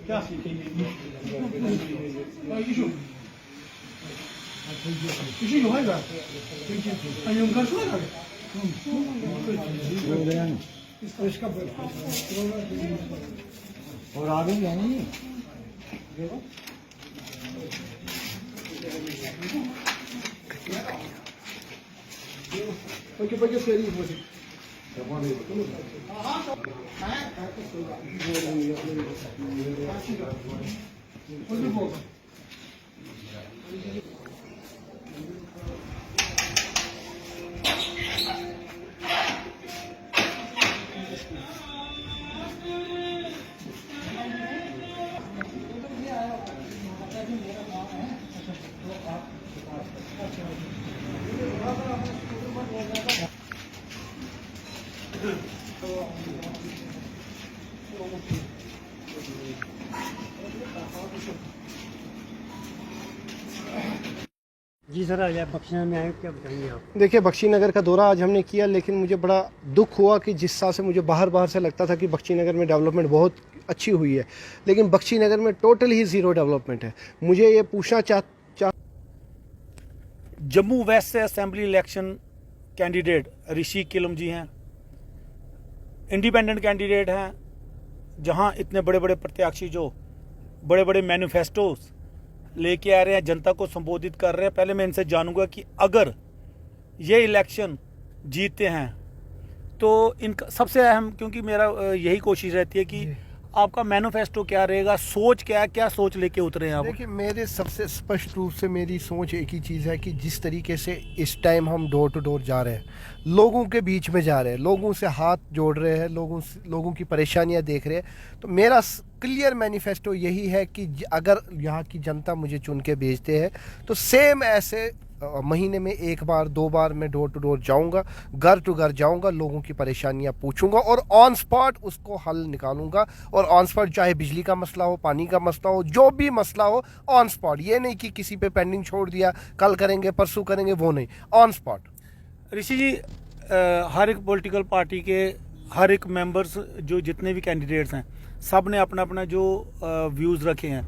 क्या 이슈 영화가 아니 영화 좋아하나 इसका और आगे भी है नहीं पके फेरी बोली जी सर, आज आप बख्शीनगर में आए, क्या बताएंगे आप? देखिए, बख्शीनगर का दौरा आज हमने किया, लेकिन मुझे बड़ा दुख हुआ कि जिस हिसाब से मुझे बाहर से लगता था कि बख्शीनगर में डेवलपमेंट बहुत अच्छी हुई है, लेकिन बख्शीनगर में टोटल ही ज़ीरो डेवलपमेंट है। मुझे ये पूछना जम्मू वेस्ट से असेंबली इलेक्शन कैंडिडेट ऋषि किलम जी हैं, इंडिपेंडेंट कैंडिडेट हैं, जहां इतने बड़े बड़े प्रत्याशी जो बड़े बड़े मैनिफेस्टोस लेके आ रहे हैं, जनता को संबोधित कर रहे हैं। पहले मैं इनसे जानूंगा कि अगर ये इलेक्शन जीतते हैं तो इनका सबसे अहम, क्योंकि मेरा यही कोशिश रहती है कि आपका मैनिफेस्टो क्या रहेगा, सोच क्या सोच लेके उतरे हैं आप? देखिए, मेरे सबसे स्पष्ट रूप से मेरी सोच एक ही चीज़ है कि जिस तरीके से इस टाइम हम डोर टू डोर जा रहे हैं, लोगों के बीच में जा रहे हैं, लोगों से हाथ जोड़ रहे हैं, लोगों की परेशानियां देख रहे हैं, तो मेरा क्लियर मैनिफेस्टो यही है कि अगर यहाँ की जनता मुझे चुन के भेजते हैं तो सेम ऐसे महीने में एक बार 2 बार मैं डोर टू डोर जाऊंगा, घर टू घर जाऊंगा, लोगों की परेशानियां पूछूंगा और ऑन स्पॉट उसको हल निकालूंगा। और ऑन स्पॉट चाहे बिजली का मसला हो, पानी का मसला हो, जो भी मसला हो, ऑन स्पॉट। ये नहीं कि किसी पे पेंडिंग छोड़ दिया, कल करेंगे परसों करेंगे, वो नहीं, ऑन स्पॉट। ऋषि जी, हर एक पॉलिटिकल पार्टी के हर एक मेंबर्स, जो जितने भी कैंडिडेट्स हैं, सब ने अपना अपना जो व्यूज़ रखे हैं,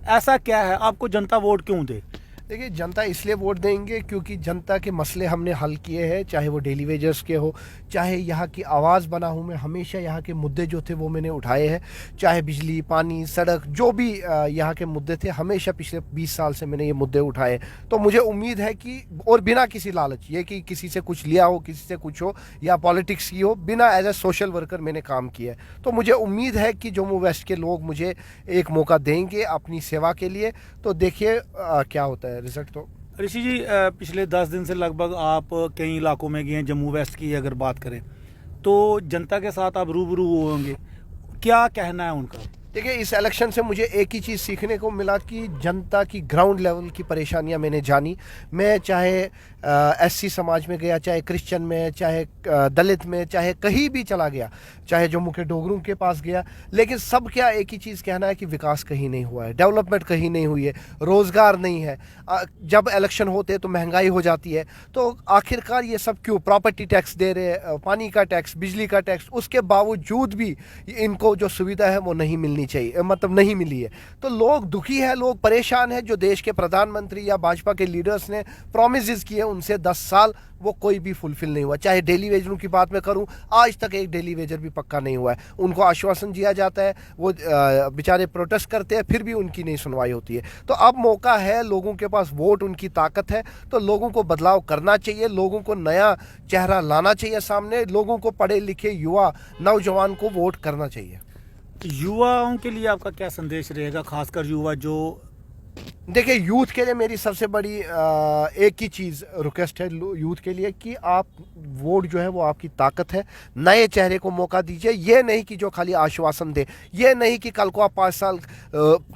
ऐसा क्या है आपको जनता वोट क्यों दे? देखिए, जनता इसलिए वोट देंगे क्योंकि जनता के मसले हमने हल किए हैं, चाहे वो डेली वेजर्स के हो, चाहे यहाँ की आवाज़ बना हूँ मैं, हमेशा यहाँ के मुद्दे जो थे वो मैंने उठाए हैं, चाहे बिजली, पानी, सड़क, जो भी यहाँ के मुद्दे थे, हमेशा पिछले 20 साल से मैंने ये मुद्दे उठाए। तो मुझे उम्मीद है कि, और बिना किसी लालच, ये कि किसी से कुछ लिया हो, किसी से कुछ हो या पॉलिटिक्स की हो, बिना एज ए सोशल वर्कर मैंने काम किया है। तो मुझे उम्मीद है कि जम्मू वेस्ट के लोग मुझे एक मौका देंगे अपनी सेवा के लिए। तो देखिए क्या होता है रिजल्ट। तो ऋषि जी, पिछले 10 दिन से लगभग आप कई इलाकों में गए हैं, जम्मू वेस्ट की अगर बात करें तो जनता के साथ आप रूबरू होंगे, क्या कहना है उनका? देखिए, इस इलेक्शन से मुझे एक ही चीज़ सीखने को मिला कि जनता की ग्राउंड लेवल की परेशानियां मैंने जानी। मैं चाहे एससी समाज में गया, चाहे क्रिश्चियन में, चाहे दलित में, चाहे कहीं भी चला गया, चाहे जम्मू के डोगरों के पास गया, लेकिन सब क्या एक ही चीज़ कहना है कि विकास कहीं नहीं हुआ है, डेवलपमेंट कहीं नहीं हुई है, रोज़गार नहीं है। जब इलेक्शन होते हैं तो महंगाई हो जाती है, तो आखिरकार ये सब क्यों? प्रॉपर्टी टैक्स दे रहे, पानी का टैक्स, बिजली का टैक्स, उसके बावजूद भी इनको जो सुविधा है वो नहीं मिलनी चाहिए, मतलब नहीं मिली है। तो लोग दुखी है, लोग परेशान है। जो देश के प्रधानमंत्री या भाजपा के लीडर्स ने प्रॉमिसेस किए, उनसे 10 साल वो कोई भी फुलफिल नहीं हुआ। चाहे डेली वेजरों की बात मैं करूं, आज तक एक डेली वेजर भी पक्का नहीं हुआ है। उनको आश्वासन दिया जाता है, वो बेचारे प्रोटेस्ट करते हैं, फिर भी उनकी नहीं सुनवाई होती है। तो अब मौका है, लोगों के पास वोट, उनकी ताकत है, तो लोगों को बदलाव करना चाहिए, लोगों को नया चेहरा लाना चाहिए सामने, लोगों को पढ़े लिखे युवा नौजवान को वोट करना चाहिए। युवाओं के लिए आपका क्या संदेश रहेगा, खासकर युवा जो? देखिए, यूथ के लिए मेरी सबसे बड़ी एक ही चीज़ रिक्वेस्ट है यूथ के लिए कि आप वोट जो है वो आपकी ताकत है, नए चेहरे को मौका दीजिए। ये नहीं कि जो खाली आश्वासन दे, ये नहीं कि कल को आप 5 साल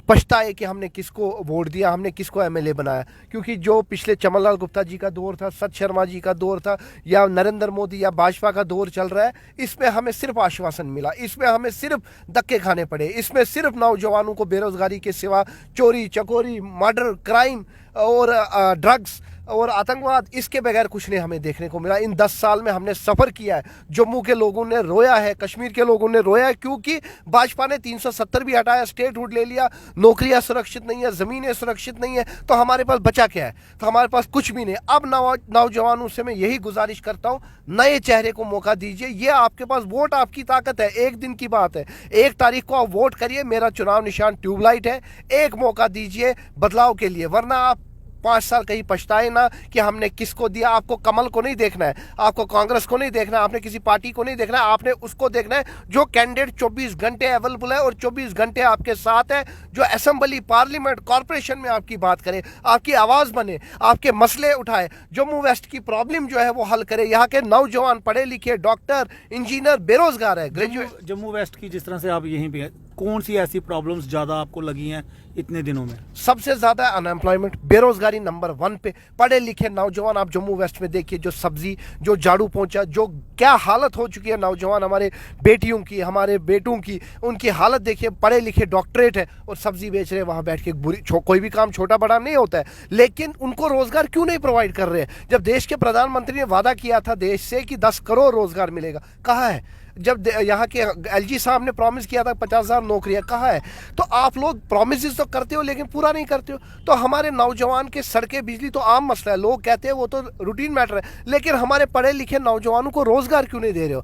पछताए कि हमने किसको वोट दिया, हमने किसको एमएलए बनाया। क्योंकि जो पिछले चमन लाल गुप्ता जी का दौर था, सत शर्मा जी का दौर था, या नरेंद्र मोदी या भाजपा का दौर चल रहा है, इसमें हमें सिर्फ आश्वासन मिला, इसमें हमें सिर्फ धक्के खाने पड़े, इसमें सिर्फ नौजवानों को बेरोजगारी के सिवा चोरी चकोरी, मर्डर, क्राइम, और ड्रग्स और आतंकवाद, इसके बगैर कुछ नहीं हमें देखने को मिला। इन 10 साल में हमने सफ़र किया है, जम्मू के लोगों ने रोया है, कश्मीर के लोगों ने रोया है, क्योंकि भाजपा ने 370 भी हटाया, स्टेटहुड ले लिया, नौकरियां सुरक्षित नहीं है, ज़मीनें सुरक्षित नहीं है, तो हमारे पास बचा क्या है? तो हमारे पास कुछ भी नहीं। अब नौजवानों से मैं यही गुजारिश करता हूँ, नए चेहरे को मौका दीजिए। ये आपके पास वोट, आपकी ताकत है, एक दिन की बात है, 1 तारीख को आप वोट करिए। मेरा चुनाव निशान ट्यूबलाइट है, एक मौका दीजिए बदलाव के लिए, वरना आप 5 साल कहीं पछताए ना कि हमने किसको दिया। आपको कमल को नहीं देखना है, आपको कांग्रेस को नहीं देखना है, आपने किसी पार्टी को नहीं देखना है, आपने उसको देखना है जो कैंडिडेट 24 घंटे अवेलेबल है और 24 घंटे आपके साथ है, जो असेंबली, पार्लियामेंट, कॉर्पोरेशन में आपकी बात करे, आपकी आवाज़ बने, आपके मसले उठाए, जम्मू वेस्ट की प्रॉब्लम जो है वो हल करे। यहाँ के नौजवान पढ़े लिखे डॉक्टर, इंजीनियर बेरोजगार है, ग्रेजुएट। जम्मू वेस्ट की जिस तरह से आप यहीं पे, कौन सी ऐसी प्रॉब्लम्स ज़्यादा आपको लगी हैं इतने दिनों में? सबसे ज़्यादा अनएम्प्लॉयमेंट, बेरोजगारी नंबर 1 पे। पढ़े लिखे नौजवान आप जम्मू वेस्ट में देखिए, जो सब्जी, जो झाड़ू पहुंचा, जो क्या हालत हो चुकी है नौजवान, हमारे बेटियों की, हमारे बेटों की, उनकी हालत देखिए। पढ़े लिखे डॉक्टरेट है और सब्जी बेच रहे हैं वहाँ बैठ के। कोई भी काम छोटा बड़ा नहीं होता है, लेकिन उनको रोजगार क्यों नहीं प्रोवाइड कर रहे हैं? जब देश के प्रधानमंत्री ने वादा किया था देश से कि 10 करोड़ रोजगार मिलेगा, कहाँ है? जब यहाँ के एलजी साहब ने प्रॉमिस किया था 50,000 नौकरियाँ, कहाँ है? तो आप लोग प्रॉमिसेस तो करते हो लेकिन पूरा नहीं करते हो। तो हमारे नौजवान के सड़कें, बिजली तो आम मसला है, लोग कहते हैं वो तो रूटीन मैटर है, लेकिन हमारे पढ़े लिखे नौजवानों को रोजगार क्यों नहीं दे रहे हो?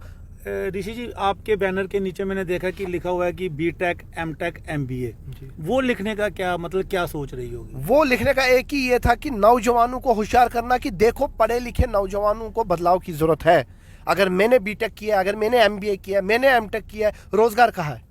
ऋषि जी, आपके बैनर के नीचे मैंने देखा कि लिखा हुआ है कि बीटेक, एमटेक, एमबीए। वो लिखने का क्या मतलब, क्या सोच रही होगी? वो लिखने का एक ही ये था कि नौजवानों को होशियार करना कि देखो, पढ़े लिखे नौजवानों को बदलाव की जरूरत है। अगर मैंने बीटेक किया, अगर मैंने एमबीए किया, मैंने एमटेक किया, रोजगार कहाँ है?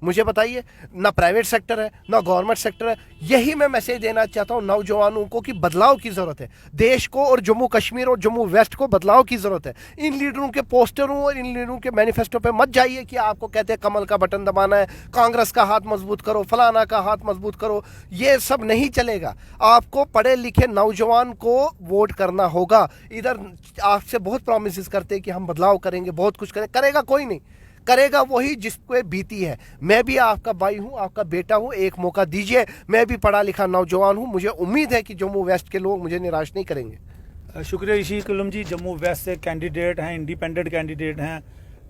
मुझे बताइए। ना प्राइवेट सेक्टर है, ना गवर्नमेंट सेक्टर है। यही मैं मैसेज देना चाहता हूँ नौजवानों को कि बदलाव की ज़रूरत है। देश को और जम्मू कश्मीर और जम्मू वेस्ट को बदलाव की ज़रूरत है। इन लीडरों के पोस्टरों और इन लीडरों के मैनिफेस्टो पे मत जाइए कि आपको कहते हैं कमल का बटन दबाना है, कांग्रेस का हाथ मजबूत करो, फलाना का हाथ मजबूत करो। ये सब नहीं चलेगा। आपको पढ़े लिखे नौजवान को वोट करना होगा। इधर आपसे बहुत प्रॉमिसेस करते हैं कि हम बदलाव करेंगे, बहुत कुछ करें, करेगा कोई नहीं। करेगा वही जिसको बीती है। मैं भी आपका भाई हूं, आपका बेटा हूं, एक मौका दीजिए। मैं भी पढ़ा लिखा नौजवान हूं, मुझे उम्मीद है कि जम्मू वेस्ट के लोग मुझे निराश नहीं करेंगे। शुक्रिया ऋषि कुल्लम जी। जम्मू वेस्ट से कैंडिडेट हैं, इंडिपेंडेंट कैंडिडेट हैं,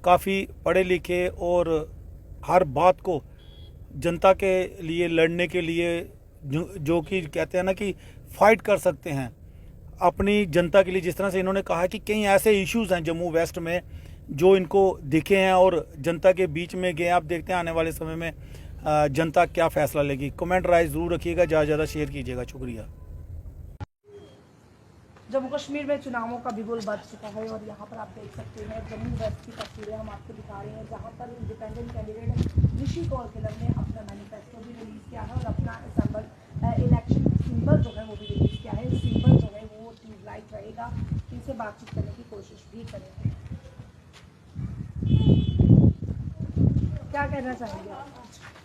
काफ़ी पढ़े लिखे और हर बात को जनता के लिए लड़ने के लिए जो कि कहते हैं ना कि फाइट कर सकते हैं अपनी जनता के लिए। जिस तरह से इन्होंने कहा कि कई ऐसे इश्यूज़ हैं जम्मू वेस्ट में जो इनको दिखे हैं और जनता के बीच में गए। आप देखते हैं आने वाले समय में जनता क्या फैसला लेगी। कमेंट राय ज़रूर रखिएगा, ज़्यादा शेयर कीजिएगा। शुक्रिया। जम्मू कश्मीर में चुनावों का बिगुल बज चुका है और यहाँ पर आप देख सकते हैं जम्मू वेस्ट की तस्वीरें हम आपको दिखा रहे हैं, जहाँ पर इंडिपेंडेंट कैंडिडेट ऋषि कौलखिलम ने अपना मैनिफेस्टो भी रिलीज़ किया है और अपना इलेक्शन सिंबल जो है वो भी रिलीज़ किया है। सिंबल जो है वो ट्यूबलाइट रहेगा। इनसे बातचीत करने की कोशिश भी करेंगे। क्या कहना चाहेंगे आप?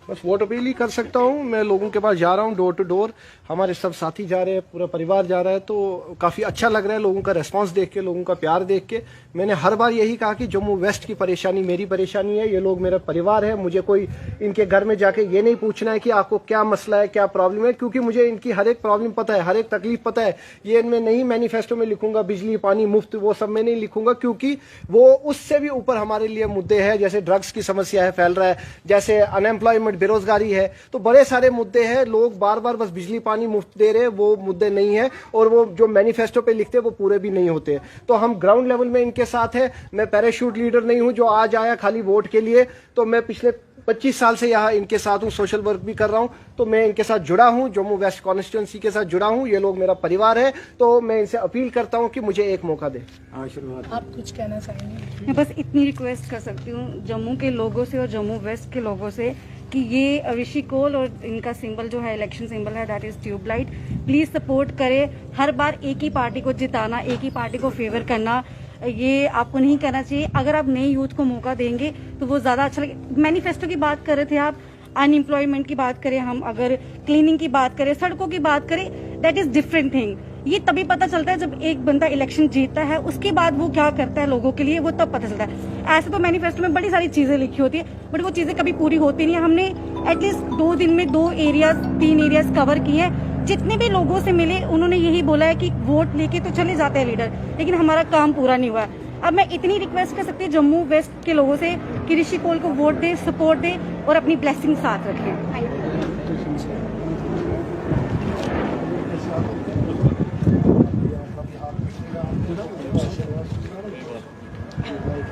बस वोट अपील ही कर सकता हूँ। मैं लोगों के पास जा रहा हूँ, डोर टू डोर। हमारे सब साथी जा रहे हैं, पूरा परिवार जा रहा है, तो काफ़ी अच्छा लग रहा है लोगों का रेस्पांस देख के, लोगों का प्यार देख के। मैंने हर बार यही कहा कि जम्मू वेस्ट की परेशानी मेरी परेशानी है, ये लोग मेरा परिवार है। मुझे कोई इनके घर में जाके ये नहीं पूछना है कि आपको क्या मसला है, क्या प्रॉब्लम है, क्योंकि मुझे इनकी हर एक प्रॉब्लम पता है, हर एक तकलीफ पता है। ये इनमें नहीं मैनिफेस्टो में लिखूंगा बिजली पानी मुफ्त, वो सब में नहीं लिखूंगा, क्योंकि वो उससे भी ऊपर हमारे लिए मुद्दे हैं। जैसे ड्रग्स की समस्या है, फैल रहा है, जैसे अनएम्प्लॉयमेंट, बेरोजगारी है, तो बड़े सारे मुद्दे हैं। लोग बार बार बस बिजली पानी मुफ्त दे रहे हैं, वो मुद्दे नहीं है, और वो जो मैनिफेस्टो पे लिखते हैं वो पूरे भी नहीं होते। तो हम ग्राउंड लेवल में इनके साथ है। मैं पैराशूट लीडर नहीं हूं जो आज आया खाली वोट के लिए। तो मैं पिछले 25 साल से यहाँ इनके साथ हूँ, सोशल वर्क भी कर रहा हूँ, तो मैं इनके साथ जुड़ा हूँ, जम्मू वेस्ट कॉन्स्टिट्यूंसी के साथ जुड़ा हूँ। ये लोग मेरा परिवार है, तो मैं इनसे अपील करता हूँ कि मुझे एक मौका दे। आप कुछ कहना चाहेंगे? मैं बस इतनी रिक्वेस्ट कर सकती हूँ जम्मू के लोगों से और जम्मू वेस्ट के लोगों से कि ये ऋषि कौल और इनका सिंबल जो है, इलेक्शन सिंबल है, that is tubelight, please support करें। हर बार एक ही पार्टी को जिताना, एक ही पार्टी को फेवर करना, ये आपको नहीं करना चाहिए। अगर आप नए यूथ को मौका देंगे तो वो ज्यादा अच्छा लगे। मैनिफेस्टो की बात कर रहे थे आप, अनएम्प्लॉयमेंट की बात करें, हम अगर क्लीनिंग की बात करें, सड़कों की बात करें, दैट इज डिफरेंट थिंग। ये तभी पता चलता है जब एक बंदा इलेक्शन जीतता है, उसके बाद वो क्या करता है लोगों के लिए, वो तब पता चलता है। ऐसे तो मैनिफेस्टो में बड़ी सारी चीजें लिखी होती है, बट वो चीजें कभी पूरी होती नहीं है। हमने एटलीस्ट 2 दिन में 2 एरियाज 3 एरियाज कवर किए हैं। जितने भी लोगों से मिले उन्होंने यही बोला है कि वोट लेके तो चले जाते हैं लीडर, लेकिन हमारा काम पूरा नहीं हुआ। अब मैं इतनी रिक्वेस्ट कर सकती हूँ जम्मू वेस्ट के लोगों से कि ऋषि कौल को वोट दे, सपोर्ट दे और अपनी ब्लेसिंग साथ रखें। Thank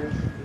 you.